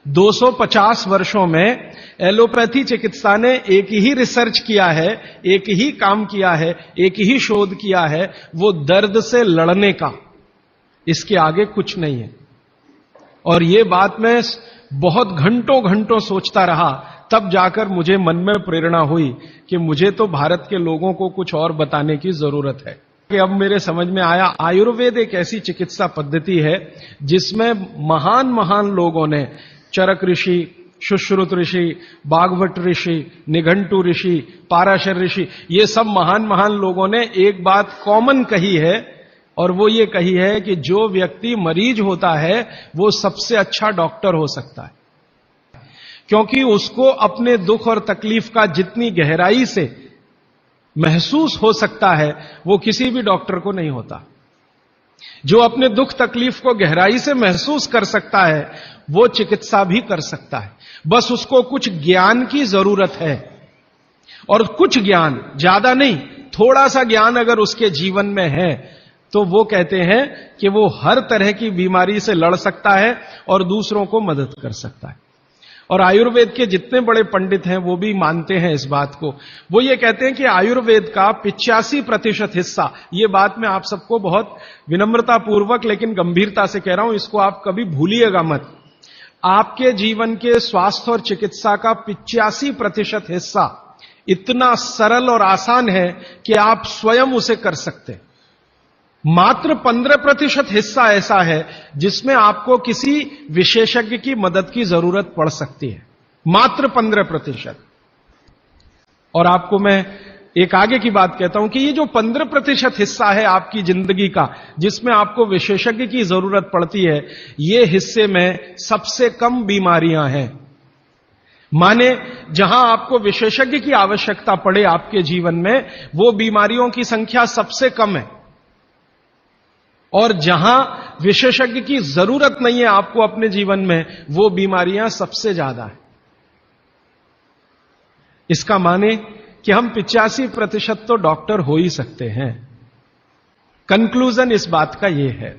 250 वर्षों में एलोपैथी चिकित्सा ने एक ही रिसर्च किया है, एक ही काम किया है, एक ही शोध किया है, वो दर्द से लड़ने का। इसके आगे कुछ नहीं है। और ये बात मैं बहुत घंटों घंटों सोचता रहा, तब जाकर मुझे मन में प्रेरणा हुई कि मुझे तो भारत के लोगों को कुछ और बताने की जरूरत है। कि अब मेरे समझ में आया, आयुर्वेद एक ऐसी चिकित्सा पद्धति है जिसमें महान महान लोगों ने, चरक ऋषि, सुश्रुत ऋषि, बागवट ऋषि, निघंटु ऋषि, पाराशर ऋषि, ये सब महान महान लोगों ने एक बात कॉमन कही है, और वो ये कही है कि जो व्यक्ति मरीज होता है वो सबसे अच्छा डॉक्टर हो सकता है, क्योंकि उसको अपने दुख और तकलीफ का जितनी गहराई से महसूस हो सकता है वो किसी भी डॉक्टर को नहीं होता। जो अपने दुख तकलीफ को गहराई से महसूस कर सकता है वो चिकित्सा भी कर सकता है, बस उसको कुछ ज्ञान की जरूरत है। और कुछ ज्ञान, ज्यादा नहीं, थोड़ा सा ज्ञान अगर उसके जीवन में है तो वो कहते हैं कि वो हर तरह की बीमारी से लड़ सकता है और दूसरों को मदद कर सकता है। और आयुर्वेद के जितने बड़े पंडित हैं वो भी मानते हैं इस बात को। वो ये कहते हैं कि आयुर्वेद का 85% हिस्सा, ये बात मैं आप सबको बहुत विनम्रता पूर्वक लेकिन गंभीरता से कह रहा हूं, इसको आप कभी भूलिएगा मत। आपके जीवन के स्वास्थ्य और चिकित्सा का 85% हिस्सा इतना सरल और आसान है कि आप स्वयं उसे कर सकते हैं। मात्र 15% हिस्सा ऐसा है जिसमें आपको किसी विशेषज्ञ की मदद की जरूरत पड़ सकती है, मात्र 15%। और आपको मैं एक आगे की बात कहता हूं कि ये जो 15% हिस्सा है आपकी जिंदगी का जिसमें आपको विशेषज्ञ की जरूरत पड़ती है, ये हिस्से में सबसे कम बीमारियां हैं। माने जहां आपको विशेषज्ञ की आवश्यकता पड़े आपके जीवन में, वो बीमारियों की संख्या सबसे कम है, और जहां विशेषज्ञ की जरूरत नहीं है आपको अपने जीवन में, वो बीमारियां सबसे ज्यादा है। इसका माने कि हम 85% तो डॉक्टर हो ही सकते हैं। कंक्लूजन इस बात का यह है।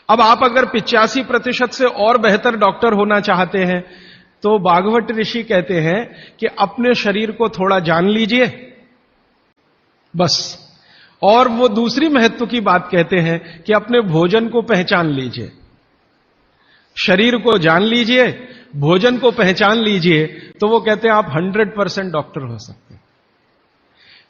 अब आप अगर 85% से और बेहतर डॉक्टर होना चाहते हैं तो बागवट ऋषि कहते हैं कि अपने शरीर को थोड़ा जान लीजिए बस। और वो दूसरी महत्व की बात कहते हैं कि अपने भोजन को पहचान लीजिए। शरीर को जान लीजिए, भोजन को पहचान लीजिए, तो वो कहते हैं आप 100% डॉक्टर हो सकते हैं।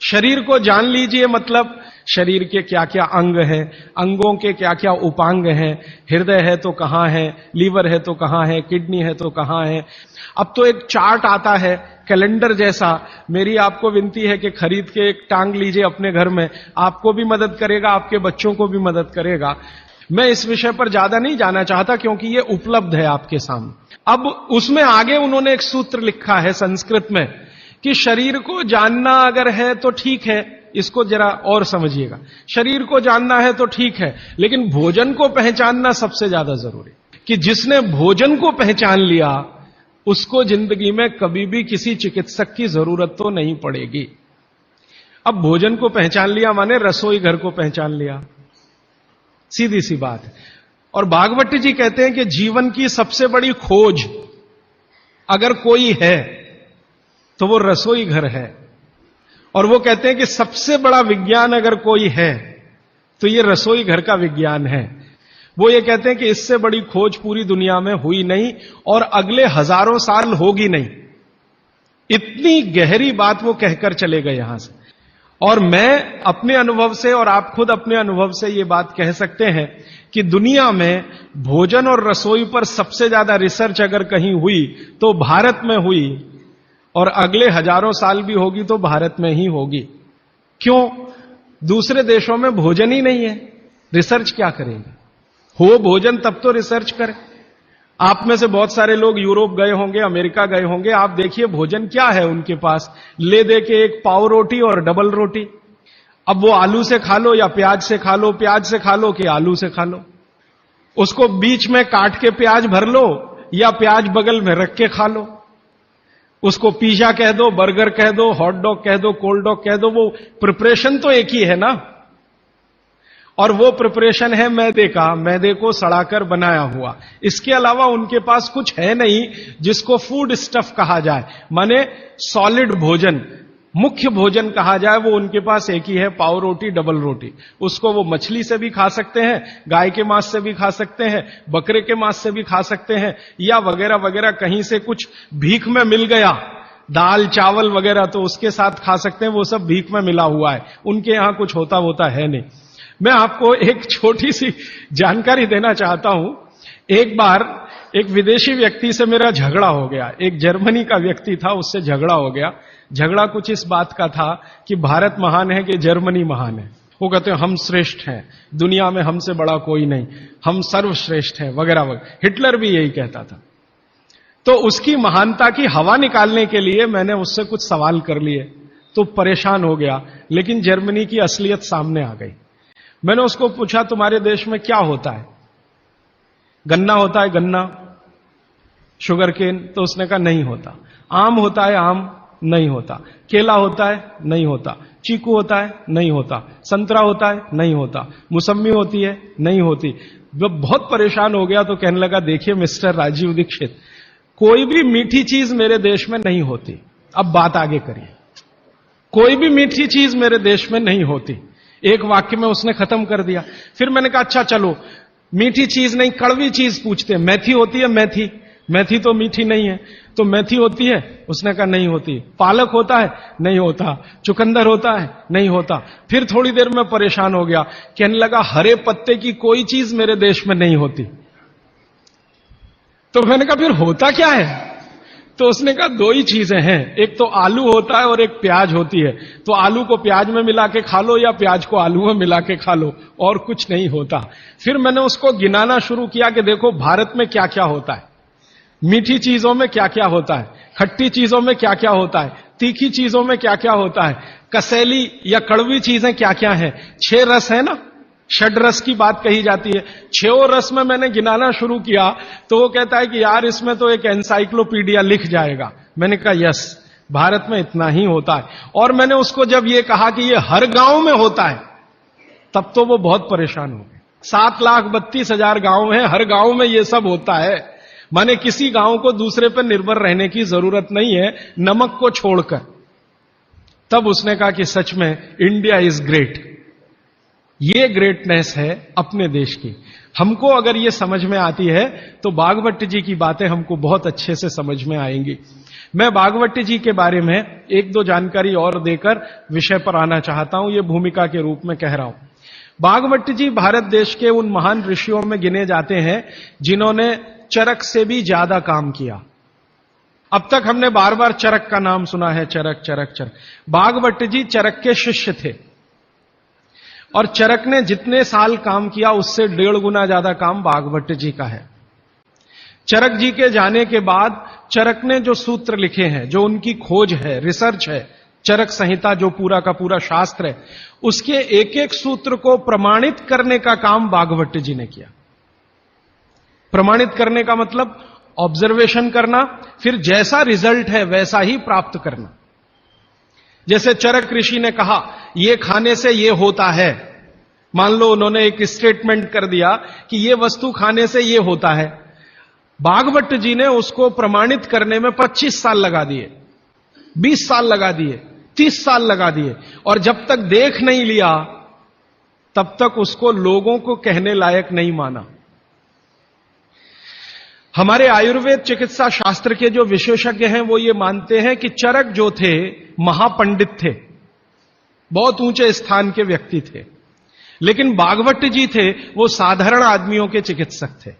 शरीर को जान लीजिए मतलब शरीर के क्या क्या अंग हैं, अंगों के क्या क्या उपांग हैं, हृदय है तो कहां है, लीवर है तो कहां है, किडनी है तो कहां है। अब तो एक चार्ट आता है कैलेंडर जैसा, मेरी आपको विनती है कि खरीद के एक टांग लीजिए अपने घर में, आपको भी मदद करेगा, आपके बच्चों को भी मदद करेगा। मैं इस विषय पर ज्यादा नहीं जाना चाहता क्योंकि ये उपलब्ध है आपके सामने। अब उसमें आगे उन्होंने एक सूत्र लिखा है संस्कृत में कि शरीर को जानना अगर है तो ठीक है, इसको जरा और समझिएगा। शरीर को जानना है तो ठीक है, लेकिन भोजन को पहचानना सबसे ज्यादा जरूरी। कि जिसने भोजन को पहचान लिया उसको जिंदगी में कभी भी किसी चिकित्सक की जरूरत तो नहीं पड़ेगी। अब भोजन को पहचान लिया माने रसोई घर को पहचान लिया, सीधी सी बात है। और भागवत जी कहते हैं कि जीवन की सबसे बड़ी खोज अगर कोई है तो वो रसोई घर है। और वो कहते हैं कि सबसे बड़ा विज्ञान अगर कोई है तो ये रसोई घर का विज्ञान है। वो ये कहते हैं कि इससे बड़ी खोज पूरी दुनिया में हुई नहीं और अगले हजारों साल होगी नहीं। इतनी गहरी बात वो कहकर चले गए यहां से। और मैं अपने अनुभव से और आप खुद अपने अनुभव से ये बात कह सकते हैं कि दुनिया में भोजन और रसोई पर सबसे ज्यादा रिसर्च अगर कहीं हुई तो भारत में हुई, और अगले हजारों साल भी होगी तो भारत में ही होगी। क्यों? दूसरे देशों में भोजन ही नहीं है, रिसर्च क्या करेंगे? हो भोजन तब तो रिसर्च करें। आप में से बहुत सारे लोग यूरोप गए होंगे, अमेरिका गए होंगे, आप देखिए भोजन क्या है उनके पास, ले दे के एक पाव रोटी और डबल रोटी। अब वो आलू से खा लो या प्याज से खा लो, प्याज से खा लो कि आलू से खा लो, उसको बीच में काट के प्याज भर लो या प्याज बगल में रख के खा लो, उसको पिज्जा कह दो, बर्गर कह दो, हॉट डॉग कह दो, कोल्ड डॉग कह दो, वो प्रिपरेशन तो एक ही है ना। और वो प्रिपरेशन है मैदे का, मैदे को सड़ाकर बनाया हुआ। इसके अलावा उनके पास कुछ है नहीं जिसको फूड स्टफ कहा जाए, माने सॉलिड भोजन, मुख्य भोजन कहा जाए, वो उनके पास एक ही है, पाव रोटी, डबल रोटी। उसको वो मछली से भी खा सकते हैं, गाय के मांस से भी खा सकते हैं, बकरे के मांस से भी खा सकते हैं, या वगैरह वगैरह कहीं से कुछ भीख में मिल गया, दाल चावल वगैरह, तो उसके साथ खा सकते हैं, वो सब भीख में मिला हुआ है, उनके यहां कुछ होता है नहीं। मैं आपको एक छोटी सी जानकारी देना चाहता हूं। एक बार एक विदेशी व्यक्ति से मेरा झगड़ा हो गया, एक जर्मनी का व्यक्ति था, उससे झगड़ा हो गया। झगड़ा कुछ इस बात का था कि भारत महान है कि जर्मनी महान है। वो कहते हैं हम श्रेष्ठ हैं, दुनिया में हमसे बड़ा कोई नहीं, हम सर्वश्रेष्ठ हैं, वगैरह वगैरह। हिटलर भी यही कहता था। तो उसकी महानता की हवा निकालने के लिए मैंने उससे कुछ सवाल कर लिए, तो परेशान हो गया, लेकिन जर्मनी की असलियत सामने आ गई। मैंने उसको पूछा तुम्हारे देश में क्या होता है? गन्ना होता है, गन्ना, शुगर केन? तो उसने कहा नहीं होता। आम होता है, आम? नहीं होता। केला होता है? नहीं होता। चीकू होता है? नहीं होता। संतरा होता है? नहीं होता। मौसम्मी होती है? नहीं होती। जब बहुत परेशान हो गया तो कहने लगा देखिए मिस्टर राजीव दीक्षित, कोई भी मीठी चीज मेरे देश में नहीं होती। अब बात आगे करिए। कोई भी मीठी चीज मेरे देश में नहीं होती। एक वाक्य में उसने खत्म कर दिया। फिर मैंने कहा अच्छा चलो, मीठी चीज नहीं, कड़वी चीज पूछते हैं। मेथी होती है? मेथी? मेथी तो मीठी नहीं है, तो मेथी होती है? उसने कहा नहीं होती। पालक होता है? नहीं होता। चुकंदर होता है? नहीं होता। फिर थोड़ी देर में परेशान हो गया, कहने लगा हरे पत्ते की कोई चीज मेरे देश में नहीं होती। तो मैंने कहा फिर होता क्या है? तो उसने कहा दो ही चीजें हैं, एक तो आलू होता है और एक प्याज होती है। तो आलू को प्याज में मिला के खा लो या प्याज को आलू में मिला के खा लो, और कुछ नहीं होता। फिर मैंने उसको गिनाना शुरू किया कि देखो भारत में क्या क्या होता है, मीठी चीजों में क्या क्या होता है, खट्टी चीजों में क्या क्या होता है, तीखी चीजों में क्या क्या होता है, कसैली या कड़वी चीजें क्या क्या हैं। 6 रस है ना, षड रस की बात कही जाती है। 6 रस में मैंने गिनाना शुरू किया तो वो कहता है कि यार इसमें तो एक एनसाइक्लोपीडिया लिख जाएगा। मैंने कहा यस, भारत में इतना ही होता है। और मैंने उसको जब ये कहा कि ये हर गांव में होता है, तब तो वो बहुत परेशान हो गए। 7,32,000 गांव हैं, हर गांव में ये सब होता है, माने किसी गांव को दूसरे पर निर्भर रहने की जरूरत नहीं है, नमक को छोड़कर। तब उसने कहा कि सच में इंडिया इज ग्रेट। ये ग्रेटनेस है अपने देश की। हमको अगर ये समझ में आती है तो बागवट जी की बातें हमको बहुत अच्छे से समझ में आएंगी। मैं बागवट जी के बारे में 1-2 जानकारी और देकर विषय पर आना चाहता हूं, ये भूमिका के रूप में कह रहा हूं। बागवट जी भारत देश के उन महान ऋषियों में गिने जाते हैं जिन्होंने चरक से भी ज्यादा काम किया। अब तक हमने बार बार चरक का नाम सुना है, चरक चरक चरक। बागवट जी चरक के शिष्य थे, और चरक ने जितने साल काम किया उससे 1.5 गुना ज्यादा काम बागवट जी का है। चरक जी के जाने के बाद चरक ने जो सूत्र लिखे हैं, जो उनकी खोज है, रिसर्च है, चरक संहिता जो पूरा का पूरा शास्त्र है, उसके एक एक सूत्र को प्रमाणित करने का काम बागवट जी ने किया। प्रमाणित करने का मतलब ऑब्जर्वेशन करना, फिर जैसा रिजल्ट है वैसा ही प्राप्त करना। जैसे चरक ऋषि ने कहा ये खाने से ये होता है, मान लो उन्होंने एक स्टेटमेंट कर दिया कि ये वस्तु खाने से ये होता है, बागवट जी ने उसको प्रमाणित करने में 25 साल लगा दिए, 20 साल लगा दिए, 30 साल लगा दिए, और जब तक देख नहीं लिया तब तक उसको लोगों को कहने लायक नहीं माना। हमारे आयुर्वेद चिकित्सा शास्त्र के जो विशेषज्ञ हैं वो ये मानते हैं कि चरक जो थे महापंडित थे, बहुत ऊंचे स्थान के व्यक्ति थे, लेकिन बागवट जी थे वो साधारण आदमियों के चिकित्सक थे।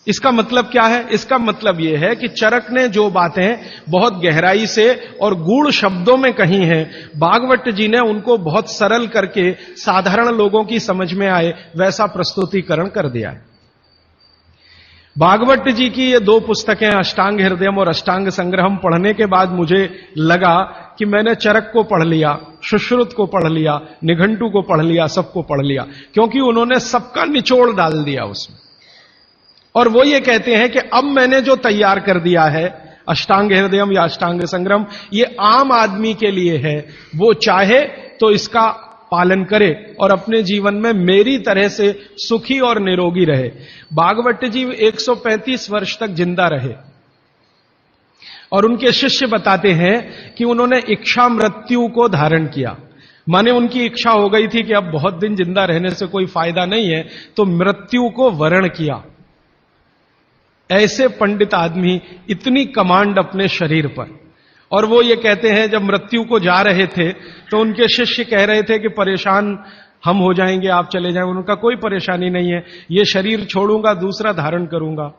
इसका मतलब क्या है? इसका मतलब यह है कि चरक ने जो बातें बहुत गहराई से और गूढ़ शब्दों में कही हैं, बागवट जी ने उनको बहुत सरल करके साधारण लोगों की समझ में आए वैसा प्रस्तुतिकरण कर दिया है। बागवट जी की ये 2 पुस्तकें अष्टांग हृदयम और अष्टांग संग्रहम पढ़ने के बाद मुझे लगा कि मैंने चरक को पढ़ लिया, सुश्रुत को पढ़ लिया, निघंटु को पढ़ लिया, सबको पढ़ लिया, क्योंकि उन्होंने सबका निचोड़ डाल दिया उसमें। और वो ये कहते हैं कि अब मैंने जो तैयार कर दिया है अष्टांग हृदयम या अष्टांग संग्रहम, ये आम आदमी के लिए है, वो चाहे तो इसका पालन करे और अपने जीवन में मेरी तरह से सुखी और निरोगी रहे। भागवत जी 135 वर्ष तक जिंदा रहे और उनके शिष्य बताते हैं कि उन्होंने इच्छा मृत्यु को धारण किया। माने उनकी इच्छा हो गई थी कि अब बहुत दिन जिंदा रहने से कोई फायदा नहीं है, तो मृत्यु को वरण किया। ऐसे पंडित आदमी, इतनी कमांड अपने शरीर पर। और वो ये कहते हैं जब मृत्यु को जा रहे थे तो उनके शिष्य कह रहे थे कि परेशान हम हो जाएंगे, आप चले जाएं। उनका कोई परेशानी नहीं है, ये शरीर छोड़ूंगा, दूसरा धारण करूंगा।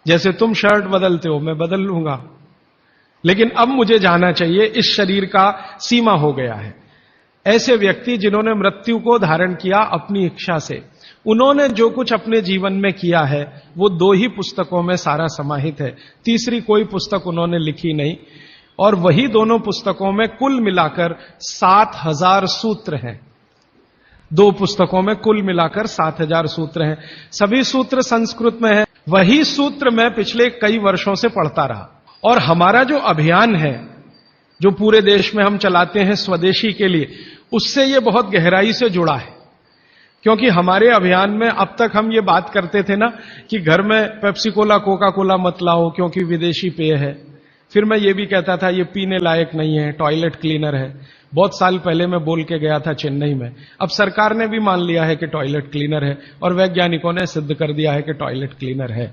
जैसे तुम शर्ट बदलते हो मैं बदल लूंगा, लेकिन अब मुझे जाना चाहिए, इस शरीर का सीमा हो गया है। ऐसे व्यक्ति जिन्होंने मृत्यु को धारण किया अपनी इच्छा से, उन्होंने जो कुछ अपने जीवन में किया है वो 2 ही पुस्तकों में सारा समाहित है। तीसरी कोई पुस्तक उन्होंने लिखी नहीं। और वही दोनों पुस्तकों में कुल मिलाकर 7000 सूत्र हैं। 2 पुस्तकों में कुल मिलाकर 7000 सूत्र हैं। सभी सूत्र संस्कृत में हैं। वही सूत्र मैं पिछले कई वर्षों से पढ़ता रहा। और हमारा जो अभियान है, जो पूरे देश में हम चलाते हैं स्वदेशी के लिए, उससे ये बहुत गहराई से जुड़ा है। क्योंकि हमारे अभियान में अब तक हम ये बात करते थे ना कि घर में पेप्सी कोला, कोका कोला मत लाओ क्योंकि विदेशी पेय है। फिर मैं ये भी कहता था ये पीने लायक नहीं है, टॉयलेट क्लीनर है। बहुत साल पहले मैं बोल के गया था चेन्नई में। अब सरकार ने भी मान लिया है कि टॉयलेट क्लीनर है और वैज्ञानिकों ने सिद्ध कर दिया है कि टॉयलेट क्लीनर है।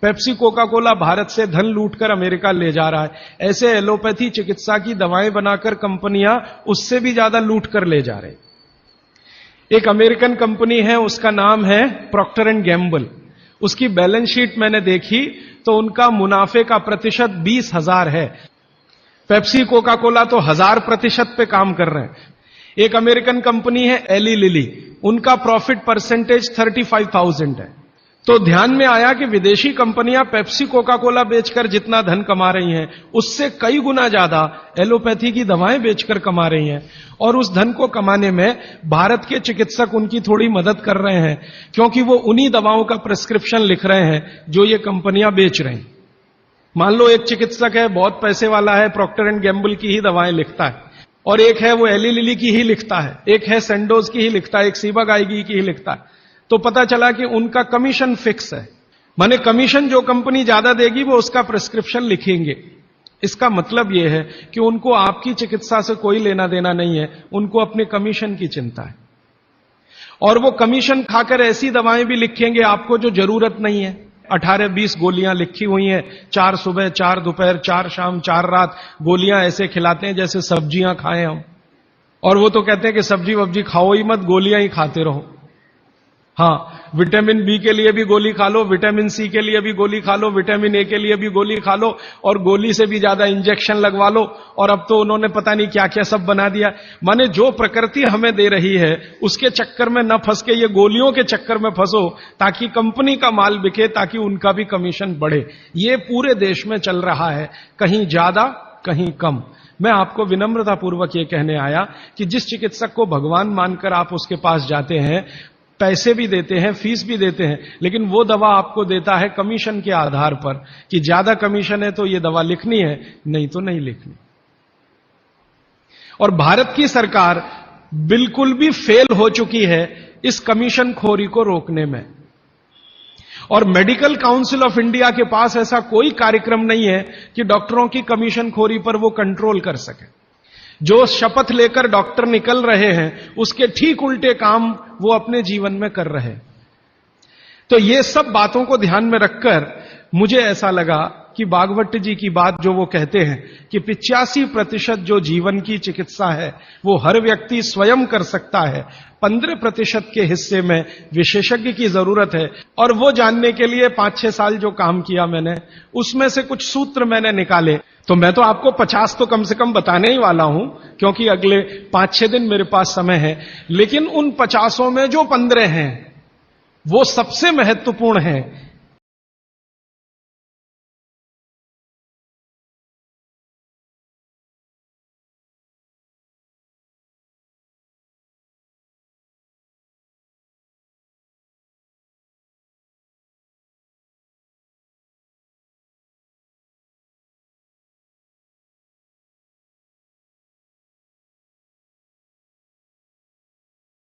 पेप्सी कोका कोला भारत से धन लूटकर अमेरिका ले जा रहा है। ऐसे एलोपैथी चिकित्सा की दवाएं बनाकर कंपनियां उससे भी ज्यादा लूट कर ले जा रहे। एक अमेरिकन कंपनी है, उसका नाम है प्रॉक्टर एंड गैम्बल। उसकी बैलेंस शीट मैंने देखी तो उनका मुनाफे का प्रतिशत 20,000 है। पेप्सी कोका कोला तो 1000% पे काम कर रहे हैं। एक अमेरिकन कंपनी है एली लिली, उनका प्रॉफिट परसेंटेज 35,000 है। तो ध्यान में आया कि विदेशी कंपनियां पेप्सी कोका कोला बेचकर जितना धन कमा रही हैं, उससे कई गुना ज्यादा एलोपैथी की दवाएं बेचकर कमा रही हैं। और उस धन को कमाने में भारत के चिकित्सक उनकी थोड़ी मदद कर रहे हैं, क्योंकि वो उन्हीं दवाओं का प्रिस्क्रिप्शन लिख रहे हैं जो ये कंपनियां बेच रही हैं। मान लो एक चिकित्सक है, बहुत पैसे वाला है, प्रॉक्टर एंड गैम्बल की ही दवाएं लिखता है, और एक है वो एली लिली की ही लिखता है, एक है सेंडोज की ही लिखता है, एक सीबागाइगी की ही लिखता है। तो पता चला कि उनका कमीशन फिक्स है। माने कमीशन जो कंपनी ज्यादा देगी वो उसका प्रिस्क्रिप्शन लिखेंगे। इसका मतलब यह है कि उनको आपकी चिकित्सा से कोई लेना देना नहीं है, उनको अपने कमीशन की चिंता है। और वो कमीशन खाकर ऐसी दवाएं भी लिखेंगे आपको जो जरूरत नहीं है। 18-20 गोलियां लिखी हुई हैं, 4 सुबह 4 दोपहर 4 शाम 4 रात गोलियां ऐसे खिलाते हैं जैसे सब्जियां खाएं हम। और वो तो कहते हैं कि सब्जी वब्जी खाओ ही मत, गोलियां ही खाते रहो। हाँ, विटामिन बी के लिए भी गोली खा लो, विटामिन सी के लिए भी गोली खा लो, विटामिन ए के लिए भी गोली खा लो, और गोली से भी ज्यादा इंजेक्शन लगवा लो। और अब तो उन्होंने पता नहीं क्या क्या सब बना दिया। माने जो प्रकृति हमें दे रही है उसके चक्कर में न फंस के ये गोलियों के चक्कर में फंसो, ताकि कंपनी का माल बिके, ताकि उनका भी कमीशन बढ़े। ये पूरे देश में चल रहा है, कहीं ज्यादा कहीं कम। मैं आपको विनम्रतापूर्वक ये कहने आया कि जिस चिकित्सक को भगवान मानकर आप उसके पास जाते हैं, पैसे भी देते हैं, फीस भी देते हैं, लेकिन वो दवा आपको देता है कमीशन के आधार पर कि ज्यादा कमीशन है तो ये दवा लिखनी है, नहीं तो नहीं लिखनी। और भारत की सरकार बिल्कुल भी फेल हो चुकी है इस कमीशन खोरी को रोकने में। और मेडिकल काउंसिल ऑफ इंडिया के पास ऐसा कोई कार्यक्रम नहीं है कि डॉक्टरों की कमीशन खोरी पर वो कंट्रोल कर सके। जो शपथ लेकर डॉक्टर निकल रहे हैं उसके ठीक उल्टे काम वो अपने जीवन में कर रहे हैं। तो ये सब बातों को ध्यान में रखकर मुझे ऐसा लगा कि भागवत जी की बात जो वो कहते हैं कि 85% जो जीवन की चिकित्सा है वो हर व्यक्ति स्वयं कर सकता है, 15% के हिस्से में विशेषज्ञ की जरूरत है। और वो जानने के लिए 5-6 साल जो काम किया मैंने, उसमें से कुछ सूत्र मैंने निकाले। तो मैं तो आपको 50 तो कम से कम बताने ही वाला हूं, क्योंकि अगले 5-6 दिन मेरे पास समय है। लेकिन उन 50 में जो 15 हैं वो सबसे महत्वपूर्ण हैं।